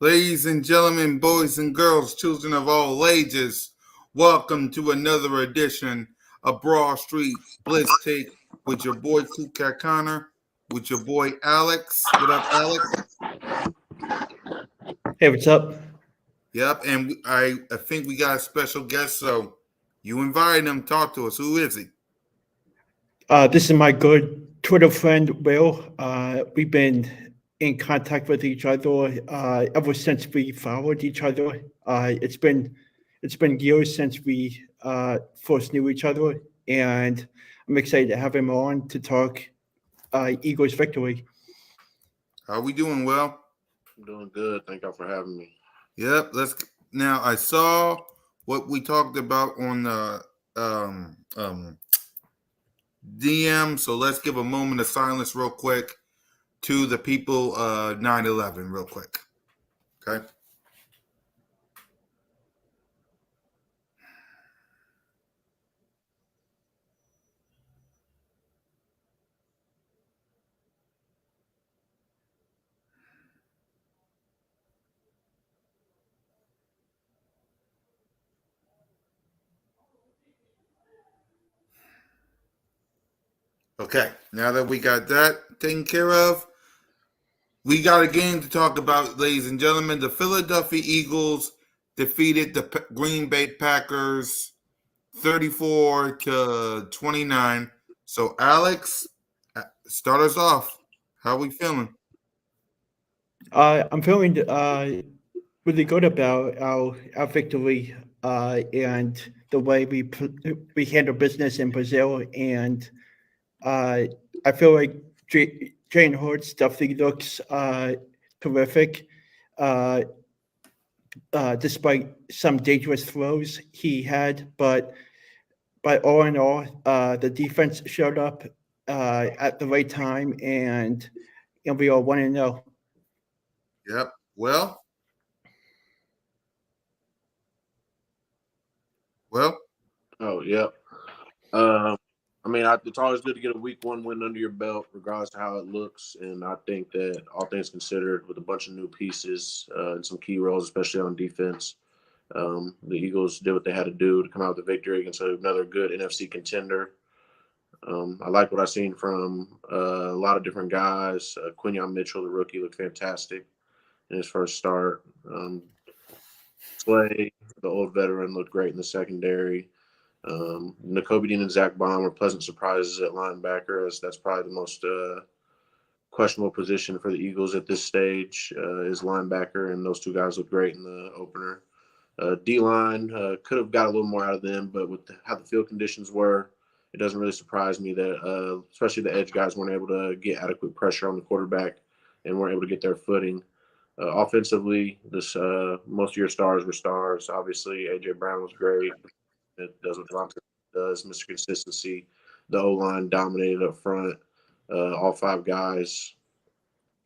Ladies and gentlemen, boys and girls, children of all ages, welcome to another edition of Broad Street Blitz Take with your boy Kukat Connor, with your boy Alex. What up, Alex? Hey, what's up? Yep, and I think we got a special guest, so you invited him to talk to us. Who is he? This is my good Twitter friend, Will. We've been in contact with each other ever since we followed each other. It's been years since we first knew each other, and I'm excited to have him on to talk Eagles victory. How we doing, Well? I'm doing good. Thank y'all for having me. Yep, let's now I saw what we talked about on the DM, so let's give a moment of silence real quick to the people 9/11 real quick. Okay? Okay, now that we got that taken care of, we got a game to talk about, ladies and gentlemen. The Philadelphia Eagles defeated the Green Bay Packers 34-29. So, Alex, start us off. How are we feeling? I'm feeling really good about our victory and the way we handle business in Brazil, and I feel like Jane Hurts definitely looks terrific, uh, despite some dangerous throws he had. But all in all, the defense showed up at the right time, and we all 1-0. Yep. Well. Oh, yep. It's always good to get a week one win under your belt, regardless of how it looks. And I think that all things considered, with a bunch of new pieces and some key roles, especially on defense, the Eagles did what they had to do to come out with a victory against another good NFC contender. I like what I've seen from a lot of different guys. Quinyon Mitchell, the rookie, looked fantastic in his first start. Slay, the old veteran, looked great in the secondary. Nakobe Dean and Zach Baum were pleasant surprises at linebacker, as that's probably the most questionable position for the Eagles at this stage is linebacker, and those two guys looked great in the opener. D-line could have got a little more out of them, but with how the field conditions were, it doesn't really surprise me that especially the edge guys weren't able to get adequate pressure on the quarterback and weren't able to get their footing. Offensively, most of your stars were stars. Obviously, A.J. Brown was great. It does what Devontae does, Mr. Consistency. The O-line dominated up front. All five guys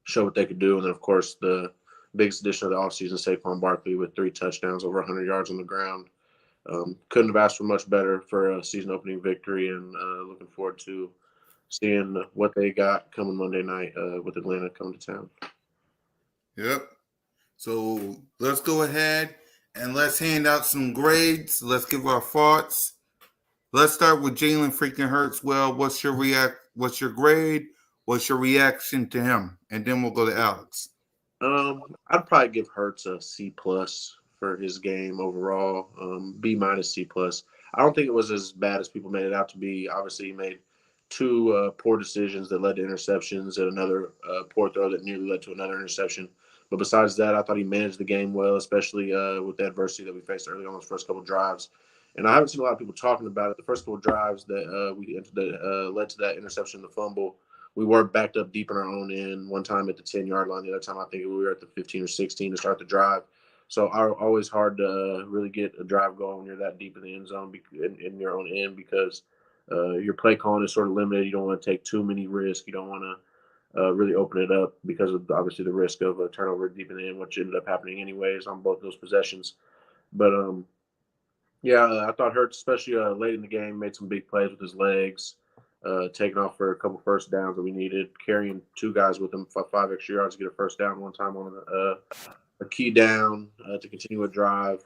showed what they could do. And then, of course, the biggest addition of the offseason, Saquon Barkley with 3 touchdowns, over 100 yards on the ground. Couldn't have asked for much better for a season opening victory, and looking forward to seeing what they got coming Monday night with Atlanta coming to town. Yep. So let's go ahead and let's hand out some grades. Let's give our thoughts. Let's start with Jalen freaking Hurts. Well, what's your grade? What's your reaction to him? And then we'll go to Alex. I'd probably give Hurts a C+ for his game overall. B- C+. I don't think it was as bad as people made it out to be. Obviously, he made 2 poor decisions that led to interceptions and another poor throw that nearly led to another interception. But besides that, I thought he managed the game well, especially with the adversity that we faced early on those first couple of drives. And I haven't seen a lot of people talking about it. The first couple of drives that led to that interception, the fumble, we were backed up deep in our own end. One time at the 10-yard line, the other time I think we were at the 15 or 16 to start the drive. So always hard to really get a drive going when you're that deep in the end zone in your own end, because your play calling is sort of limited. You don't want to take too many risks. You don't want to really open it up because of obviously the risk of a turnover deep in the end, which ended up happening anyways on both those possessions. But I thought Hurts, especially late in the game, made some big plays with his legs, taking off for a couple first downs that we needed, carrying 2 guys with him for 5 extra yards to get a first down one time on a key down to continue a drive.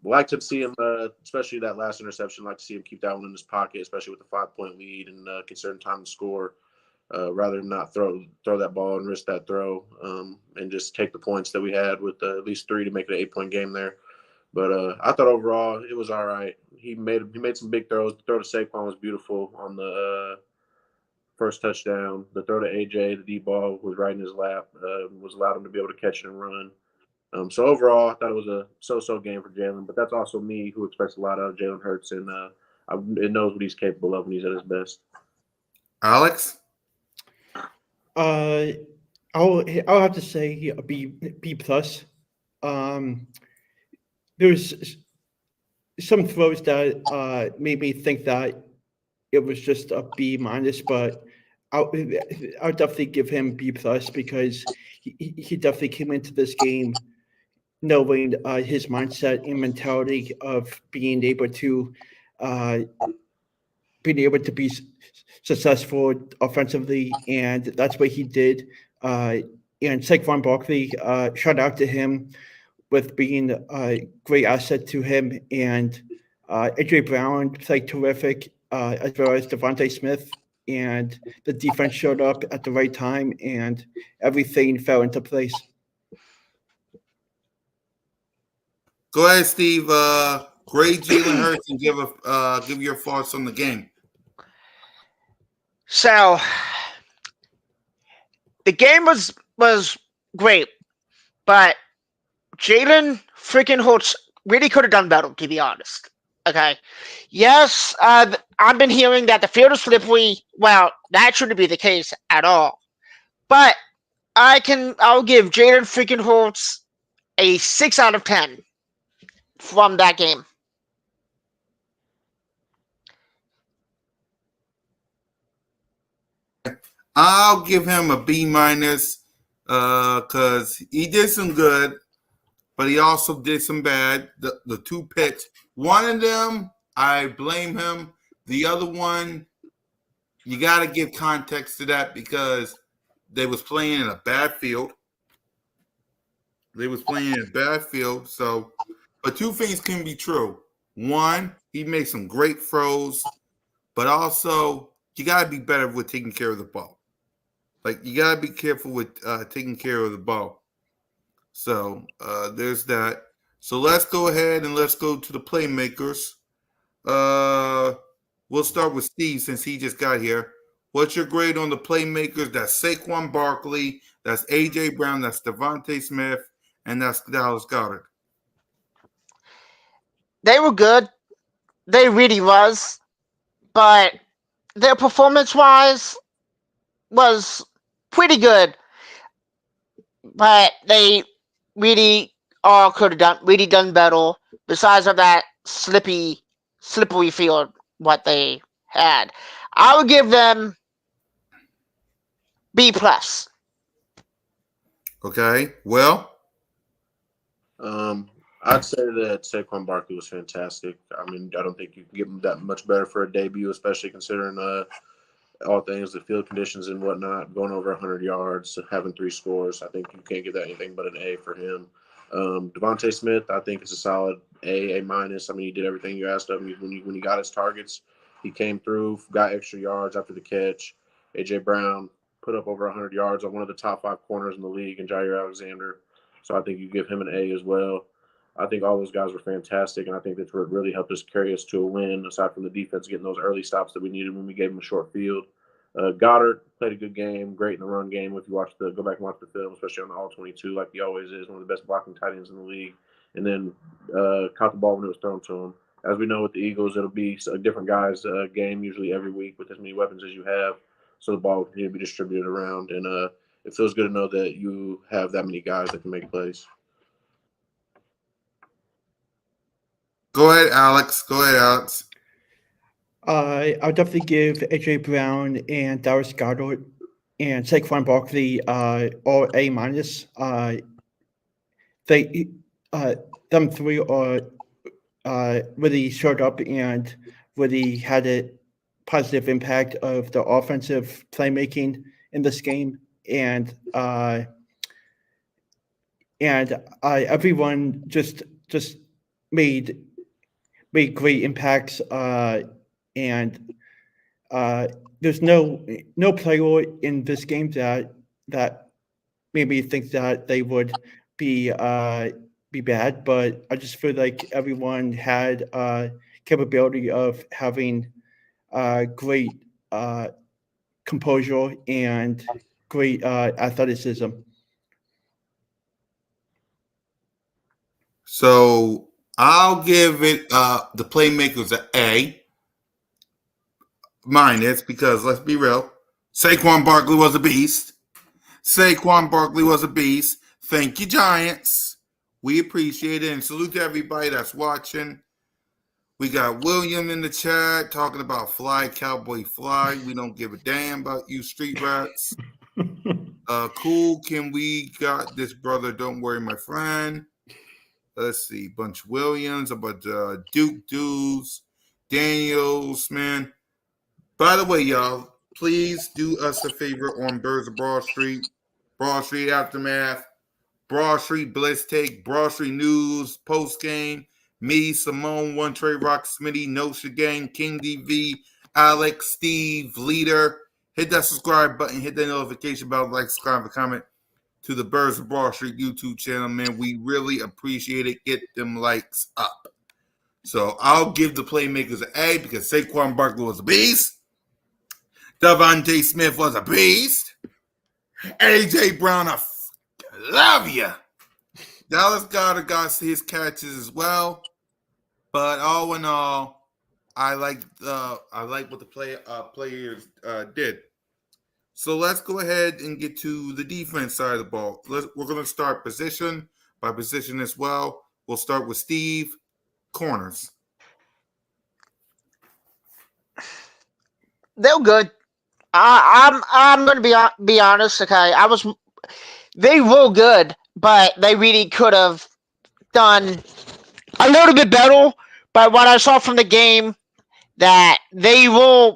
Like to see him, especially that last interception. Like to see him keep that one in his pocket, especially with the 5-point lead and considering time to score. Rather than not throw that ball and risk that throw, and just take the points that we had with at least 3 to make it an 8-point game there. But I thought overall it was all right. He made some big throws. The throw to Saquon was beautiful on the first touchdown. The throw to AJ, the deep ball was right in his lap, was allowed him to be able to catch it and run. So overall, I thought it was a so-so game for Jalen. But that's also me, who expects a lot out of Jalen Hurts, and it knows what he's capable of when he's at his best. Alex? I'll have to say a B plus. There's some throws that made me think that it was just a B minus, but I'll definitely give him B plus because he definitely came into this game knowing his mindset and mentality of being able to be successful offensively, and that's what he did. And Saquon Barkley, shout out to him with being a great asset to him, and AJ Brown played terrific, as well as Devontae Smith, and the defense showed up at the right time, and everything fell into place. Go ahead, Steve. Grade Jalen Hurts and give your thoughts on the game. So the game was great, but Jalen freaking Hurts really could have done better, to be honest. Okay. Yes, I've been hearing that the field is slippery. Well, that shouldn't be the case at all. But I'll give Jalen freaking Hurts a 6 out of 10 from that game. I'll give him a B minus because he did some good, but he also did some bad. The 2 picks. One of them, I blame him. The other one, you got to give context to that because they was playing in a bad field. So, but 2 things can be true. One, he made some great throws, but also you got to be better with taking care of the ball. Like, you got to be careful with taking care of the ball. So, there's that. So, let's go ahead and let's go to the playmakers. We'll start with Steve since he just got here. What's your grade on the playmakers? That's Saquon Barkley, that's A.J. Brown, that's Devontae Smith, and that's Dallas Goedert. They were good. They really was. But their performance-wise was pretty good. But they really all could have done better. Besides of that slippery field, what they had, I would give them B plus. Okay, well, I'd say that Saquon Barkley was fantastic. I mean, I don't think you can give him that much better for a debut, especially considering all things, the field conditions and whatnot, going over 100 yards, having 3 scores. I think you can't give that anything but an A for him. Devontae Smith, I think, is a solid A minus. I mean, he did everything you asked of him. When he got his targets, he came through, got extra yards after the catch. A.J. Brown put up over 100 yards on one of the top 5 corners in the league, and Jair Alexander. So I think you give him an A as well. I think all those guys were fantastic, and I think that's what really helped us carry us to a win, aside from the defense getting those early stops that we needed when we gave them a short field. Goddard played a good game, great in the run game. If you go back and watch the film, especially on the All-22, like he always is, one of the best blocking tight ends in the league. And then caught the ball when it was thrown to him. As we know with the Eagles, it'll be a different guy's game usually every week with as many weapons as you have. So the ball will continue to be distributed around. And it feels good to know that you have that many guys that can make plays. go ahead, Alex. I'll definitely give AJ Brown and Dallas Goedert and Saquon Barkley all A minus. They them 3 are really showed up and really had a positive impact of the offensive playmaking in this game. And and everyone just made great impacts. And there's no player in this game that made me think that they would be bad, but I just feel like everyone had capability of having great composure and great athleticism. So I'll give it the playmakers an A minus because let's be real, Saquon Barkley was a beast. Saquon Barkley was a beast. Thank you, Giants. We appreciate it and salute to everybody that's watching. We got William in the chat talking about fly, cowboy, fly. We don't give a damn about you street rats. Cool. Can we got this, brother? Don't worry, my friend. Let's see. Bunch Williams, a bunch Duke dudes, Daniels, man. By the way, y'all, please do us a favor on Birds of Broad Street Aftermath, Broad Street Blitz Take, Broad Street News, Post Game. Me, Simone, One Trey Rock, Smitty, Notia Gang, King DV, Alex, Steve, Leader. Hit that subscribe button, hit that notification bell, like, subscribe, and comment to the Birds of Broad Street YouTube channel, man. We really appreciate it. Get them likes up. So I'll give the playmakers an A because Saquon Barkley was a beast. Devontae Smith was a beast. AJ Brown, I love you. Dallas Goedert got his catches as well, but all in all, I like what the players did. So let's go ahead and get to the defense side of the ball. We're going to start position by position as well. We'll start with Steve. Corners. They're good. I'm going to be honest. Okay, they were good, but they really could have done a little bit better. But what I saw from the game, that they were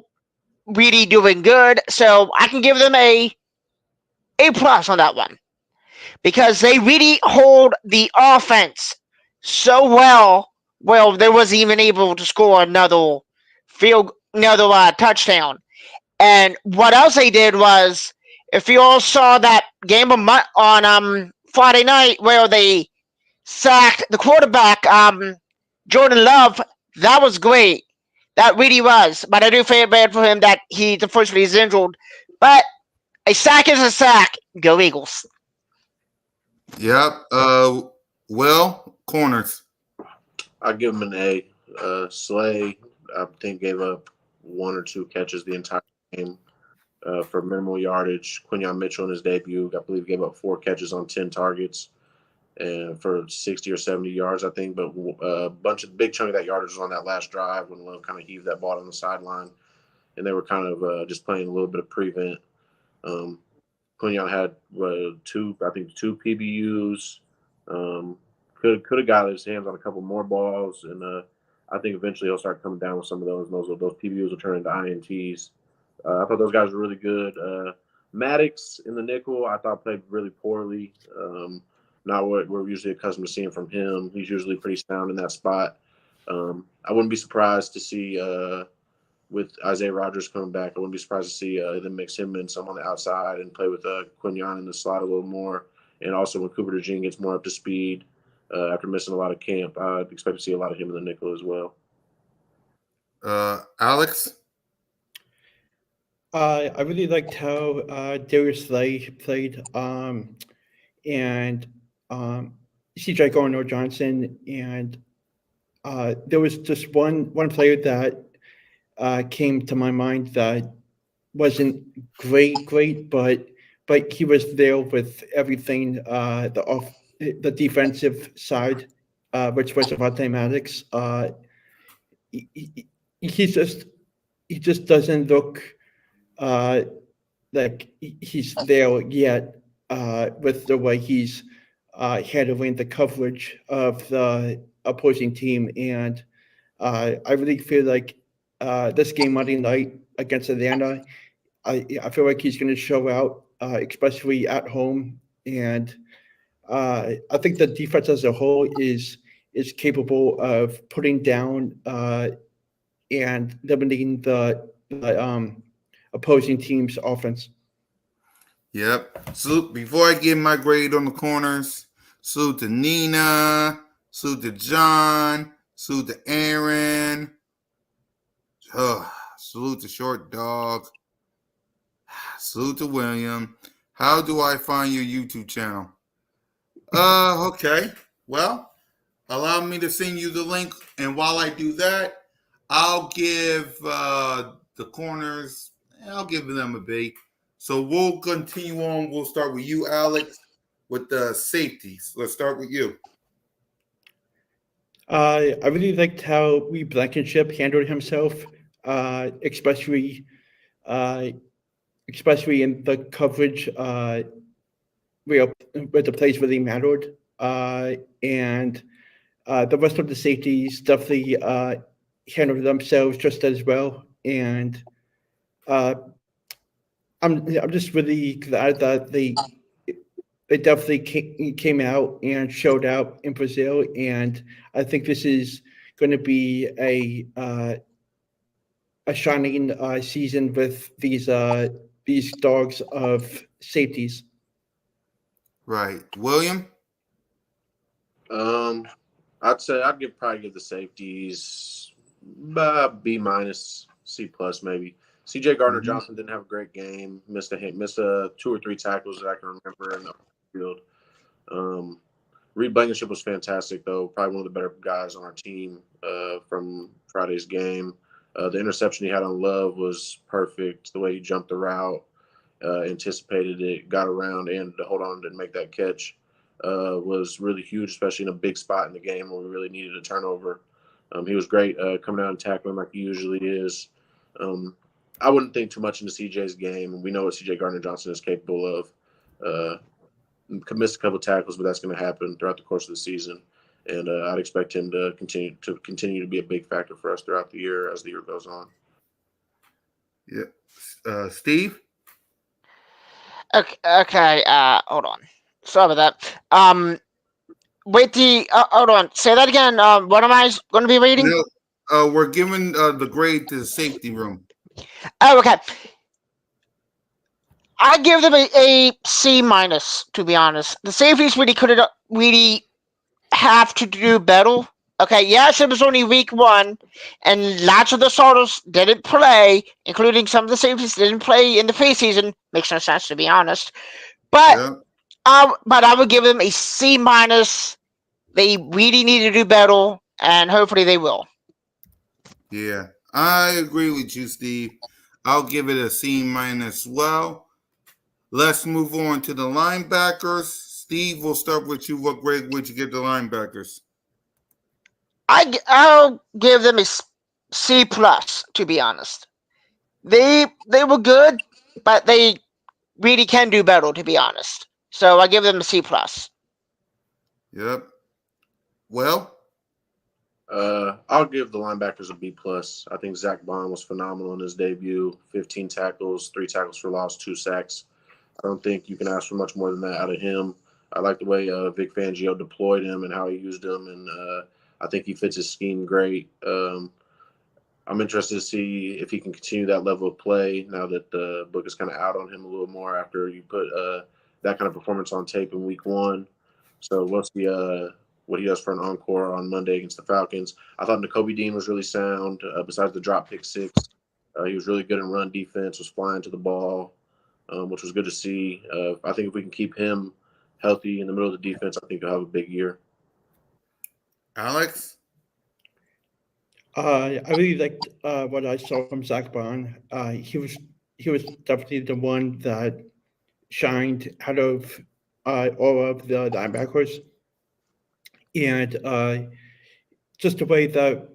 really doing good, so I can give them A+ on that one because they really hold the offense so well. Well, they wasn't even able to score another touchdown. And what else they did was, if you all saw that game on Friday night where they sacked the quarterback, Jordan Love, that was great. That really was. But I do feel bad for him that unfortunately he's injured. But a sack is a sack. Go Eagles. Yep. Well, corners. I give him an A. Slay, I think, gave up 1 or 2 catches the entire game for minimal yardage. Quinyon Mitchell in his debut, I believe, gave up 4 catches on 10 targets and for 60 or 70 yards, I think. But a big chunk of that yardage was on that last drive when Love kind of heaved that ball on the sideline, and they were kind of just playing a little bit of prevent. Quinyon had 2 PBUs. Could have got his hands on a couple more balls, and I think eventually he'll start coming down with some of those. And those PBUs will turn into INTs. I thought those guys were really good. Maddox in the nickel, I thought played really poorly. Not what we're usually accustomed to seeing from him. He's usually pretty sound in that spot. I wouldn't be surprised to see with Isaiah Rodgers coming back. I wouldn't be surprised to see them mix him in some on the outside and play with Quinyon in the slot a little more. And also when Cooper DeJean gets more up to speed after missing a lot of camp, I'd expect to see a lot of him in the nickel as well. Alex? I really liked how Darius Slay played, and C.J. Gardner-Johnson, and there was just one player that came to my mind that wasn't great, but he was there with everything. The defensive side, which was Devontae Maddox. He just doesn't look like he's there yet with the way he's handling the coverage of the opposing team. And I really feel like this game Monday night against Atlanta, I feel like he's going to show out, especially at home. And I think the defense as a whole is capable of putting down and limiting the opposing team's offense. Yep. Salute. Before I give my grade on the corners, salute to Nina, salute to John, salute to Aaron, salute to Short Dog, salute to William. How do I find your YouTube channel? Okay. Well, allow me to send you the link, and while I do that, I'll give the corners, I'll give them a B. So we'll continue on. We'll start with you, Alex, with the safeties. Let's start with you. I really liked how Blankenship handled himself, especially in the coverage where the plays really mattered. And the rest of the safeties definitely handled themselves just as well. And I'm just really glad that they definitely came out and showed out in Brazil, and I think this is going to be a shining season with these dogs of safeties. Right, William. I'd say probably give the safeties B minus, C plus maybe. CJ Gardner-Johnson didn't have a great game. Missed 2 or 3 tackles that I can remember in the field. Reed Blankenship was fantastic, though. Probably one of the better guys on our team from Friday's game. The interception he had on Love was perfect. The way he jumped the route, anticipated it, got around, and to hold on and make that catch was really huge, especially in a big spot in the game where we really needed a turnover. He was great coming out and tackling like he usually is. I wouldn't think too much into CJ's game. We know what CJ Gardner-Johnson is capable of. Missed a couple of tackles, but that's going to happen throughout the course of the season. And I'd expect him to continue to be a big factor for us throughout the year as the year goes on. Yeah, Steve. Okay. Hold on. Sorry about that. Wait. Hold on. Say that again. What am I going to be reading? No, we're giving the grade to the safety room. Oh, okay. I give them a C minus, to be honest. The safeties really have to do better. Okay, yes, it was only week 1, and lots of the starters didn't play, including some of the safeties didn't play in the preseason. Makes no sense, to be honest. But I would give them a C minus. They really need to do better, and hopefully they will. Yeah, I agree with you, Steve. I'll give it a C minus as well. Let's move on to the linebackers. Steve, we'll start with you. What grade would you give the linebackers? I'll give them a C plus, to be honest. They were good, but they really can do better, to be honest. So I give them a C plus. Yep. Well, I'll give the linebackers a B plus. I think Zach Bond was phenomenal in his debut. 15 tackles, 3 tackles for loss, 2 sacks. I don't think you can ask for much more than that out of him. I like the way Vic Fangio deployed him and how he used him, and I think he fits his scheme great. I'm interested to see if he can continue that level of play now that the book is kind of out on him a little more after you put that kind of performance on tape in week 1. So we'll see what he does for an encore on Monday against the Falcons. I thought Nakobe Dean was really sound. Besides the drop pick 6, he was really good in run defense, was flying to the ball, which was good to see. I think if we can keep him healthy in the middle of the defense, I think he'll have a big year. Alex? I really liked what I saw from Zach Bond. He was definitely the one that shined out of all of the linebackers, and just the way that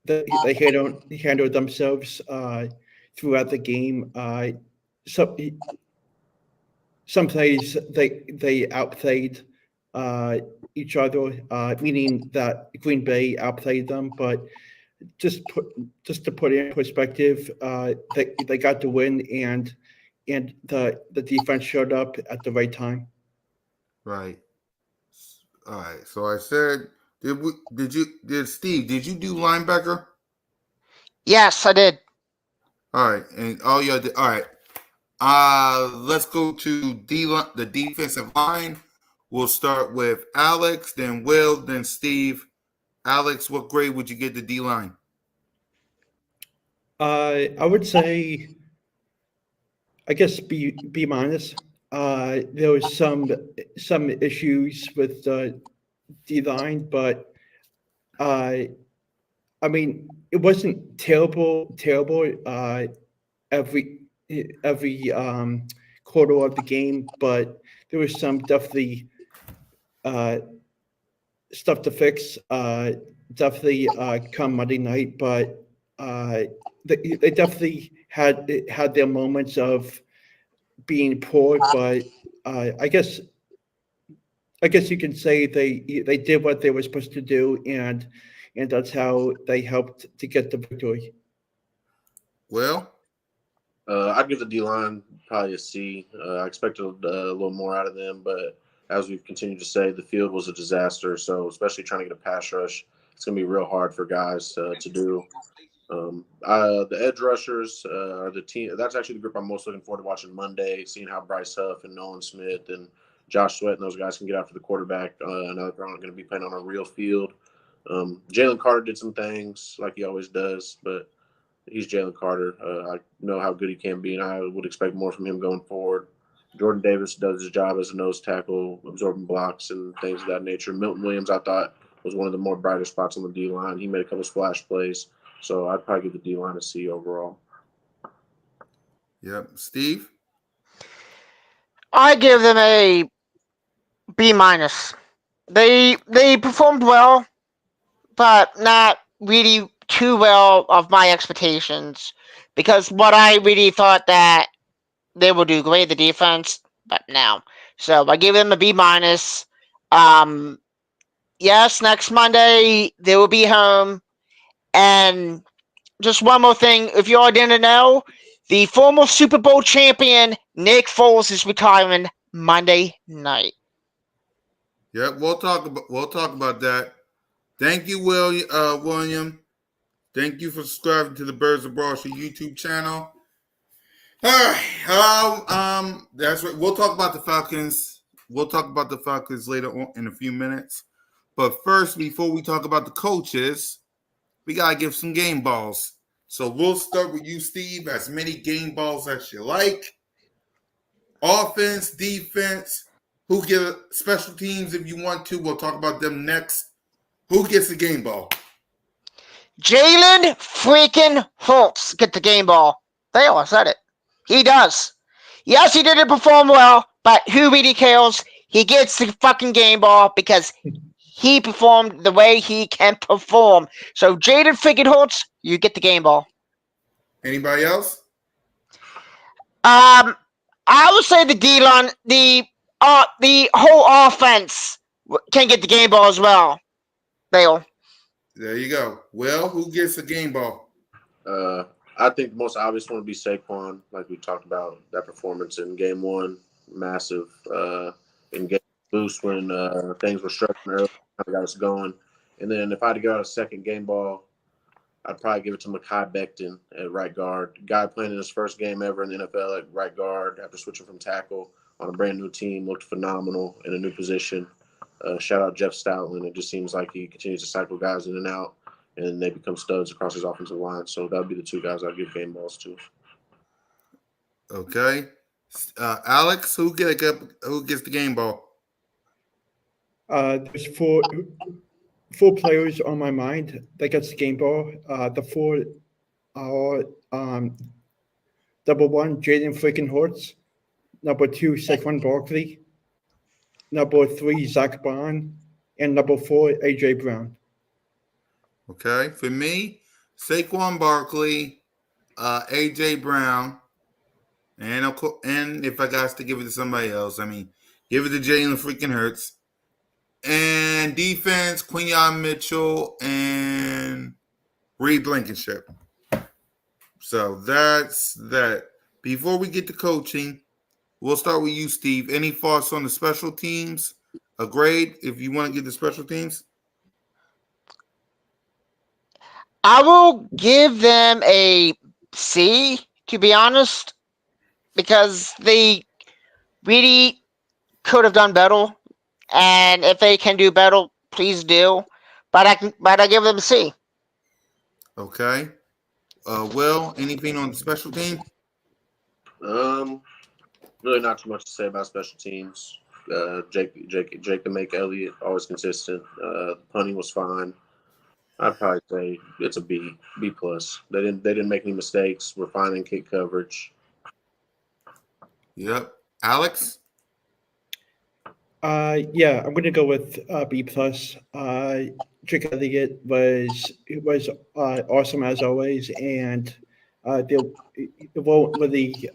they handled themselves throughout the game. Some plays they outplayed each other, meaning that Green Bay outplayed them. But just to put it in perspective, they got the win, and the defense showed up at the right time. Right. All right. So I said, did Steve, did you do linebacker? Yes, I did. All right. And all y'all did. All right. Let's go to the defensive line. We'll start with Alex, then Will, then Steve. Alex, what grade would you give the D line? I would say, I guess B minus. There was some issues with the D line, but uh, I mean, it wasn't terrible. Every quarter of the game, but there was some definitely uh, stuff to fix. Definitely come Monday night, but they definitely had their moments of being poor. But I guess you can say they did what they were supposed to do, and that's how they helped to get the victory. Well, I'd give the D line probably a C. I expected a little more out of them, but as we've continued to say, the field was a disaster. So, especially trying to get a pass rush, it's going to be real hard for guys to do. The edge rushers are the team. That's actually the group I'm most looking forward to watching Monday, seeing how Bryce Huff and Nolan Smith and Josh Sweat and those guys can get after the quarterback. I know they're not going to be playing on a real field. Jalen Carter did some things like he always does, but he's Jalen Carter. I know how good he can be, and I would expect more from him going forward. Jordan Davis does his job as a nose tackle, absorbing blocks and things of that nature. Milton Williams, I thought, was one of the more brighter spots on the D line. He made a couple splash plays, so I'd probably give the D line a C overall. yep. Steve? I give them a B minus. They performed well, but not really too well of my expectations. Because what I really thought that they would do great, the defense, but no. So I give them a B minus. Yes, next Monday they will be home. And just one more thing, if you all didn't know, the former Super Bowl champion Nick Foles is retiring Monday night. Yep, we'll talk about that. Thank you, William. Thank you for subscribing to the Birds of Broad YouTube channel. All right. That's right. We'll talk about the Falcons. We'll talk about the Falcons later on in a few minutes. But first, before we talk about the coaches, we gotta give some game balls. So we'll start with you, Steve. As many game balls as you like. Offense, defense. Who get special teams if you want to? We'll talk about them next. Who gets the game ball? Jalen freaking Hurts get the game ball. They all said it. He does. Yes, he didn't perform well, but who really cares? He gets the fucking game ball because he performed the way he can perform. So Jalen freaking Hurts, you get the game ball. Anybody else? I would say the D-line, the whole offense can get the game ball as well. Dale. There you go. Well, who gets the game ball? I think the most obvious one would be Saquon, like we talked about, that performance in game one, massive in game boost when things were struggling early, kind of got us going. And then if I had to go out a second game ball, I'd probably give it to Mekhi Becton at right guard. Guy playing in his first game ever in the NFL at right guard after switching from tackle on a brand new team, looked phenomenal in a new position. Shout out Jeff Stoutland. It just seems like he continues to cycle guys in and out, and they become studs across his offensive line. So that would be the two guys I'd give game balls to. Okay. Alex, who gets the game ball? There's four players on my mind that gets the game ball. The four are number one, Jaden freaking Hurts. Number two, Saquon Barkley. Number three, Zach Bond. And number four, A.J. Brown. Okay. For me, Saquon Barkley, A.J. Brown, and if I got to give it to somebody else, give it to Jalen freaking Hurts. And defense, Quinyon Mitchell and Reed Blankenship. So that's that. Before we get to coaching, We'll start with you, Steve. Any thoughts on the special teams? A grade if you want to get the special teams? I will give them a C, to be honest, because they really could have done better. And if they can do better, please do. But I give them a C. Okay. Will, anything on the special team? Really not too much to say about special teams. Jake the Make Elliott always consistent. Punting was fine. I'd probably say it's a B plus. They didn't make any mistakes. We're fine in kick coverage. Yep. Alex? Yeah, I'm gonna go with B plus. Drake Elliott was awesome as always, and there won't really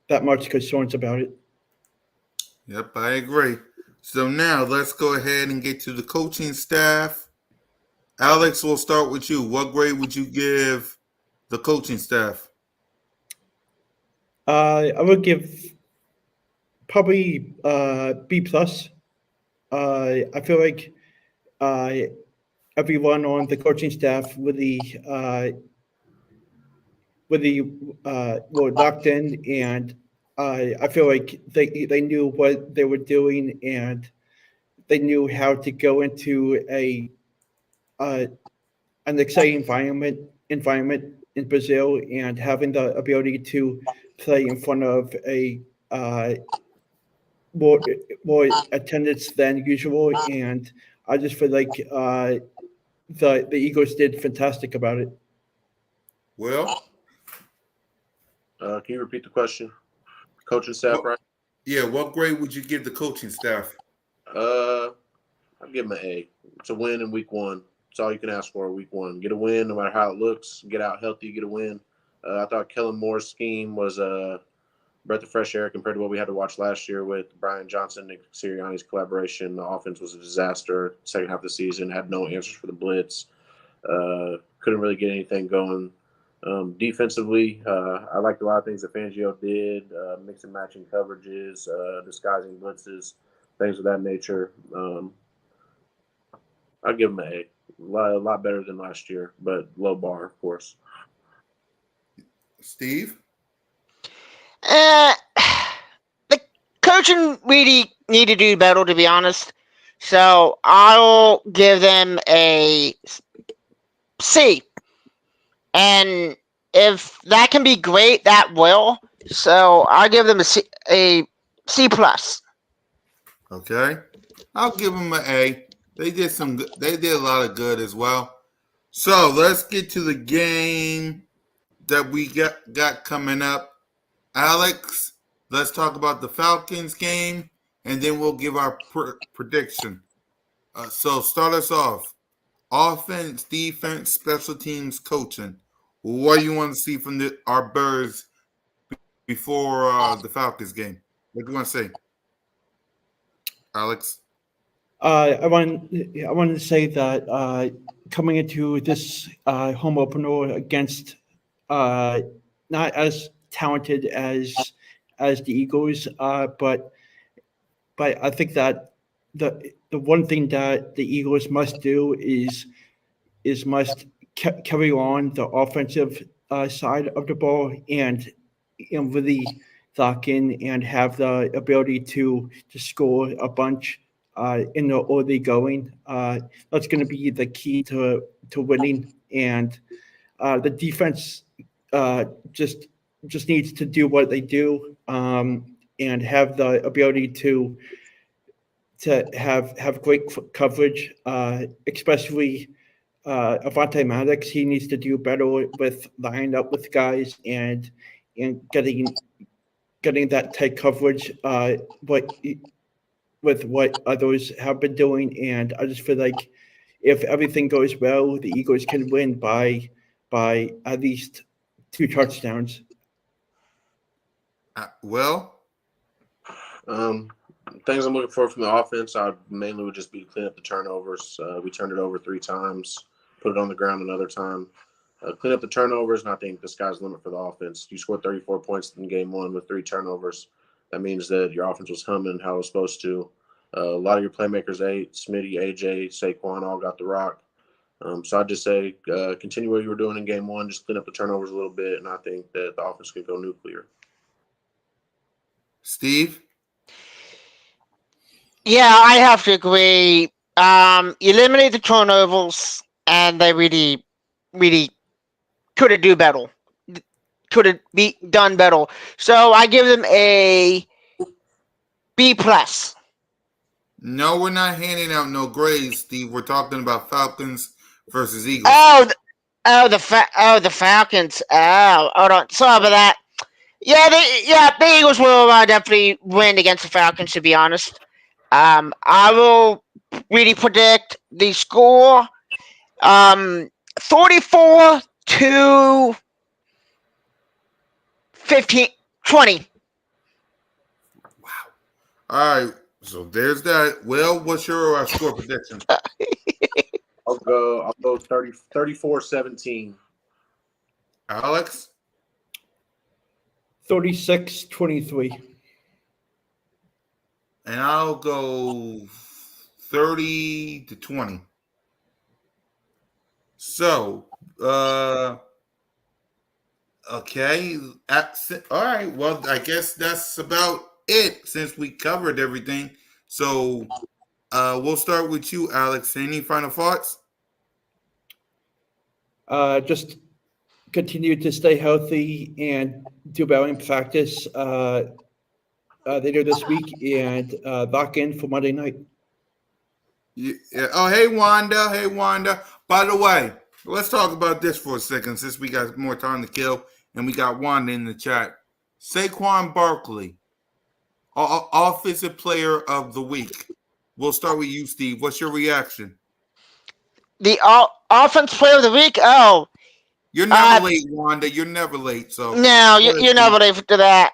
that much concerns about it. Yep, I agree. So now let's go ahead and get to the coaching staff. Alex, we'll start with you. What grade would you give the coaching staff? I would give probably B plus. I feel like everyone on the coaching staff really were locked in, and I feel like they knew what they were doing, and they knew how to go into uh, an exciting environment in Brazil, and having the ability to play in front of a more more attendance than usual, and I just feel like the Eagles did fantastic about it. Well, Can you repeat the question? Coaching staff, Well- right? yeah, what grade would you give the coaching staff? I'd give them an A. It's a win in week one. That's all you can ask for week one. Get a win, no matter how it looks. Get out healthy, get a win. I thought Kellen Moore's scheme was a breath of fresh air compared to what we had to watch last year with Brian Johnson, Nick Sirianni's collaboration. The offense was a disaster. Second half of the season, had no answers for the blitz. Couldn't really get anything going. Defensively, I liked a lot of things that Fangio did, mix and matching coverages, disguising blitzes, things of that nature. I'd give them an A. A lot better than last year, but low bar, of course. Steve? Uh, the coaching really need to do better, to be honest. So I'll give them a C. And if that can be great, that will. So I'll give them a C plus. Okay. I'll give them an A. They did some good. They did a lot of good as well. So let's get to the game that we got coming up. Alex, let's talk about the Falcons game, and then we'll give our prediction. So start us off. Offense, defense, special teams, coaching. What do you want to see from our Birds before the Falcons game? What do you want to say, Alex? I wanted to say that coming into this home opener against not as talented as the Eagles, but I think that the one thing that the Eagles must do is must carry on the offensive side of the ball, and really lock in and have the ability to score a bunch in the early going. That's going to be the key to winning, and the defense just needs to do what they do, and have the ability to have great coverage, especially Avante Maddox. He needs to do better with lining up with guys and getting that tight coverage, with what others have been doing. And I just feel like if everything goes well, the Eagles can win by at least 2 touchdowns. Well, Things I'm looking for from the offense, I mainly would just be clean up the turnovers. We turned it over 3 times, put it on the ground another time. Clean up the turnovers, and I think the sky's the limit for the offense. You scored 34 points in game 1 with 3 turnovers. That means that your offense was humming how it was supposed to. A lot of your playmakers, Smitty, AJ, Saquon, all got the rock. So I'd just say continue what you were doing in game one, just clean up the turnovers a little bit, and I think that the offense could go nuclear. Steve? Yeah, I have to agree. Eliminate the turnovers, and they really, really could have do better. Could have be done better. So I give them a B plus. No, we're not handing out no grades, Steve. We're talking about Falcons versus Eagles. The Falcons. Oh, hold on. Sorry about that. Yeah, the Eagles will definitely win against the Falcons. To be honest, I will really predict the score. 34 to 20. All right, so there's that. Well, what's your score prediction? I'll go 34-17. Alex? 36-23. And I'll go 30-20. So, okay. All right. Well, I guess that's about it since we covered everything. So, we'll start with you, Alex. Any final thoughts? Just continue to stay healthy and do well in practice later this week, and lock in for Monday night. Yeah. Oh, hey, Wanda. Hey, Wanda. By the way, let's talk about this for a second since we got more time to kill and we got Wanda in the chat. Saquon Barkley, Offensive Player of the Week. We'll start with you, Steve. What's your reaction? The offense player of the week. Oh, You're never late, Wanda. You're never late. So no, you're never late to that.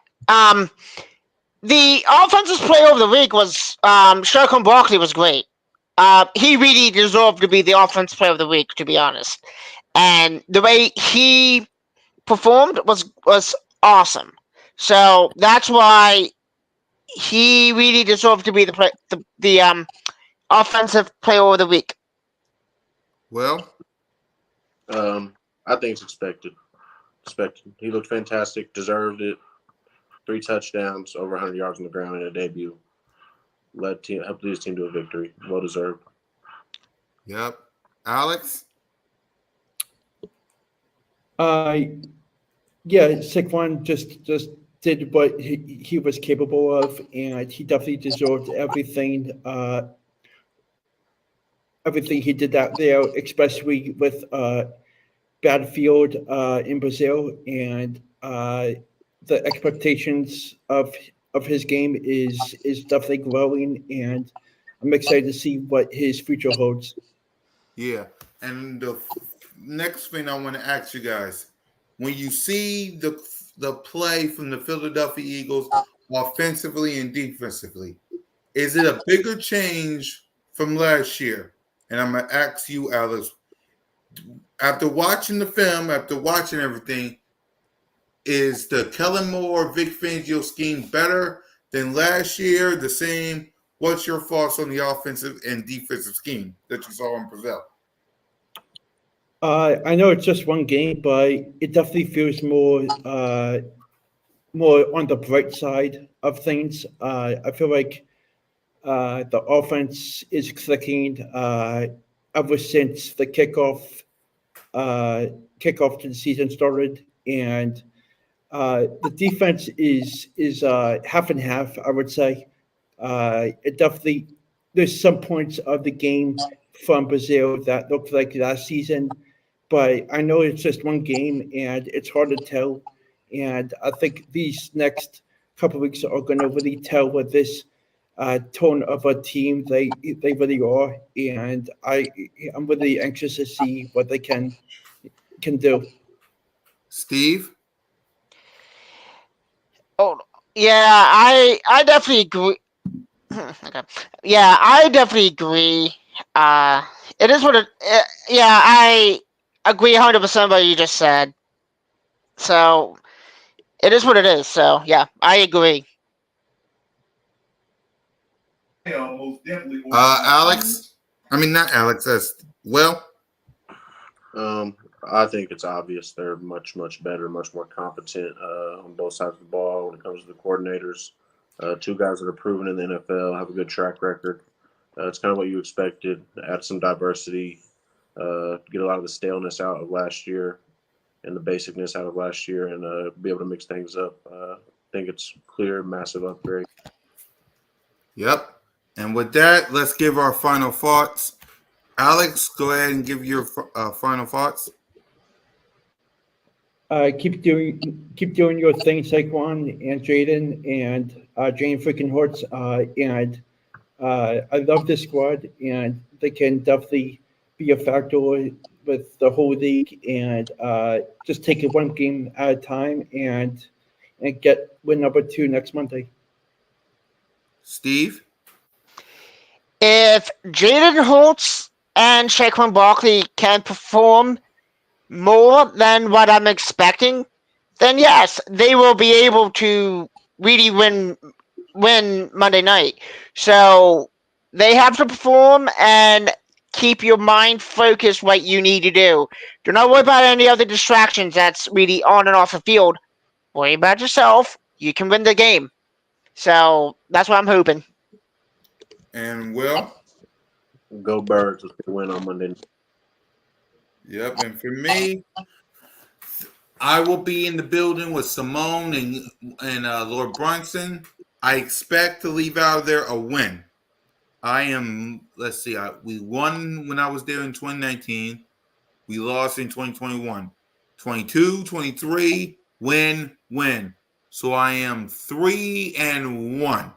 The offensive player of the week was Saquon Barkley was great. He really deserved to be the offensive player of the week, to be honest. And the way he performed was awesome. So that's why he really deserved to be the offensive player of the week. Well, I think it's expected. He looked fantastic, deserved it. 3 touchdowns, over 100 yards on the ground in a debut. Helped lead his team to a victory. Well deserved. Yep. Alex? Yeah, Saquon just did what he was capable of, and he definitely deserved everything he did out there, especially with bad field in Brazil, and the expectations of his game is definitely growing, and I'm excited to see what his future holds. Yeah. And the next thing I want to ask you guys, when you see the play from the Philadelphia Eagles offensively and defensively, is it a bigger change from last year? And I'm going to ask you, Alex, after watching the film, after watching everything, is the Kellen Moore, Vic Fangio scheme better than last year? The same? What's your thoughts on the offensive and defensive scheme that you saw in Brazil? I know it's just one game, but it definitely feels more on the bright side of things. I feel like the offense is clicking ever since the kickoff to the season started, and the defense is half and half, I would say. It definitely, there's some points of the game from Brazil that looked like last season, but I know it's just one game and it's hard to tell. And I think these next couple of weeks are going to really tell what this tone of a team they really are. And I'm really anxious to see what they can do. Steve? Oh, yeah, I definitely agree. Okay. Yeah, I definitely agree. It is what it. Yeah, I agree 100% what you just said. So it is what it is. So yeah, I agree. Alex? I mean, not Alex. Well. I think it's obvious they're much, much better, much more competent on both sides of the ball when it comes to the coordinators. Two guys that are proven in the NFL, have a good track record. It's kind of what you expected. Add some diversity, get a lot of the staleness out of last year and the basicness out of last year, and be able to mix things up. I think it's clear, massive upgrade. Yep. And with that, let's give our final thoughts. Alex, go ahead and give your final thoughts. Keep doing your thing, Saquon and Jaden and Jane freaking Hortz. And I love this squad, and they can definitely be a factor with the whole league. And just take it one game at a time and get win number 2 next Monday. Steve? If Jaden Holtz and Saquon Barkley can perform more than what I'm expecting, then yes, they will be able to really win Monday night. So they have to perform and keep your mind focused what you need to do. Do not worry about any other distractions that's really on and off the field. Worry about yourself. You can win the game. So that's what I'm hoping. And Will? Go Birds if they win on Monday. Yep. And for me, I will be in the building with Simone and Lord Brunson. I expect to leave out of there a win. I am, let's see, we won when I was there in 2019. We lost in 2021. 22, 23, win. So I am 3-1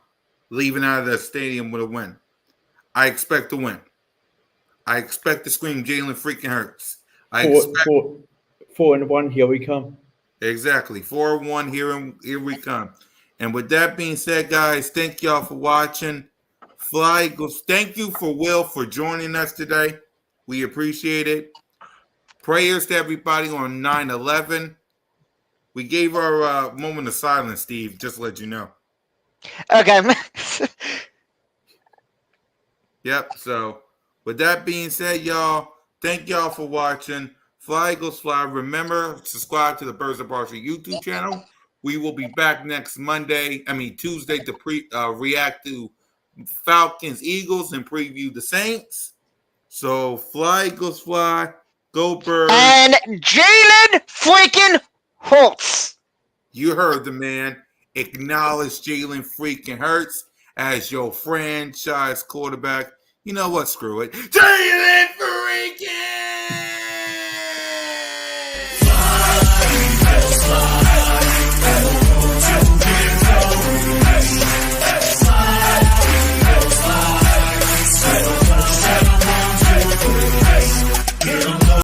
leaving out of the stadium with a win. I expect to win. I expect to scream Jalen freaking Hurts. 4-1, here we come. Exactly. 4-1, here we come. And with that being said, guys, thank y'all for watching. Fly Eagles, thank you for Will for joining us today. We appreciate it. Prayers to everybody on 9/11. We gave our moment of silence, Steve, just to let you know. Okay. Yep. So with that being said, y'all, thank y'all for watching. Fly Eagles Fly. Remember, subscribe to the Birds of Barshall YouTube channel. We will be back next Tuesday to react to Falcons, Eagles, and preview the Saints. So Fly Eagles Fly. Go Birds. And Jalen freaking Holtz. You heard the man. Acknowledge Jalen freaking Hurts as your franchise quarterback. You know what? Screw it. Jalen freaking